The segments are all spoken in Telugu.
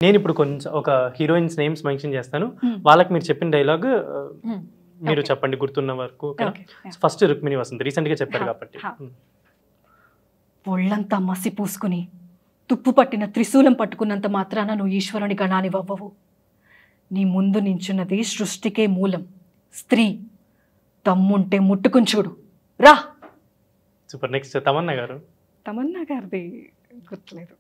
నేను ఇప్పుడు కొంచెం ఒక హీరోయిన్స్ నేమ్స్ మెన్షన్ చేస్తాను. వాళ్ళకి మీరు చెప్పిన డైలాగ్ మీరు చెప్పండి గుర్తున్న వరకు. ఫస్ట్ రుక్మిణి వసంత్ రీసెంట్ గా చెప్పారు కాబట్టి. ఒళ్ళంతా మసి పూసుకుని తుప్పు పట్టిన త్రిశూలం పట్టుకున్నంత మాత్రాన నువ్వు ఈశ్వరుని గణానివ్వవు. నీ ముందు నించున్నది సృష్టికే మూలం స్త్రీ. తమ్ముంటే ముట్టుకుని చూడు రా. సూపర్. నెక్స్ట్ తమన్నా గారు. తమన్నా గారిది గుర్తులేదు.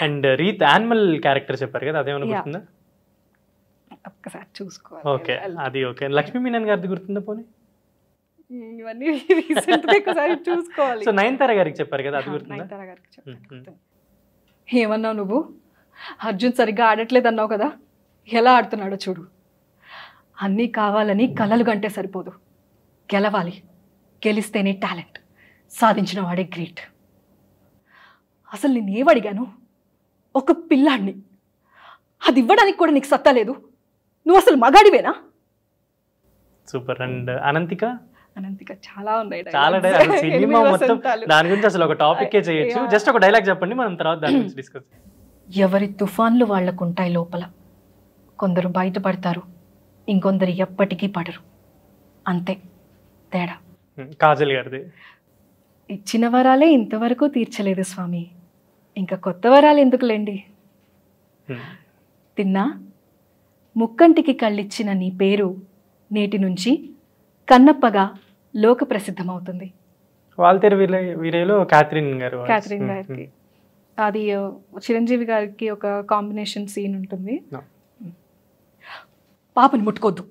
అండ్ రీత్ యానిమల్ క్యారెక్టర్ చెప్పారు కదా, అదేమైనా గుర్తుందా? ఒక్కసారి చూసుకోవాలి. ఓకే, అది ఓకే. లక్ష్మీ మీనన్ గారిది గుర్తుందా పోనీ? ఇవన్నీ చూసుకోవాలి. సో నయనతార గారికి చెప్పారు కదా, అది గుర్తుందా? నయనతార గారికి చెప్పారు. ఏమన్నావు నువ్వు? అర్జున్ సరిగ్గా ఆడట్లేదు అన్నావు కదా, ఎలా ఆడుతున్నాడో చూడు. అన్నీ కావాలని కలలు గంటే సరిపోదు, గెలవాలి. గెలిస్తేనే టాలెంట్, సాధించిన వాడే గ్రేట్. అసలు నేనేమడిగాను? ఒక పిల్లాడిని, అది ఇవ్వడానికి కూడా నీకు సత్తా లేదు. నువ్వు అసలు మగాడివేనా? సూపర్. అండ్ అనంతిక. అనంతిక చాలా ఉన్నాయి, చాలా డైలాగ్. సినిమా మొత్తం దాని గురించి అసలు ఒక టాపికే చేయొచ్చు. జస్ట్ ఒక డైలాగ్ చెప్పండి, మనం తర్వాత దాని గురించి డిస్కస్. ఎవరి తుఫాన్లు వాళ్ళకుంటాయి లోపల. కొందరు బయటపడతారు, ఇంకొందరు ఎప్పటికీ పడరు. అంతే తేడా. కాజల్ గారిది. ఇచ్చిన వరాలే ఇంతవరకు తీర్చలేదు స్వామి, ఇంకా కొత్త వరాలు ఎందుకులేండి. తిన్నా ముక్కంటికి కళ్ళిచ్చిన నీ పేరు నేటి నుంచి కన్నప్పగా లోక ప్రసిద్ధమవుతుంది. వాల్తేరు వీరేలో క్యాథరిన్ గారు. క్యాథరిన్ గారికి అది చిరంజీవి గారికి ఒక కాంబినేషన్ సీన్ ఉంటుంది. పాపని ముట్టుకోద్దు.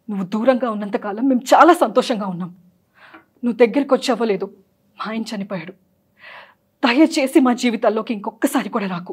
నువ్వు దూరంగా ఉన్నంతకాలం మేము చాలా సంతోషంగా ఉన్నాం. నువ్వు దగ్గరికి వచ్చావో లేదు, మా ఆయన చనిపోయాడు. దయచేసి మా జీవితాల్లోకి ఇంకొకసారి కూడా రాకు.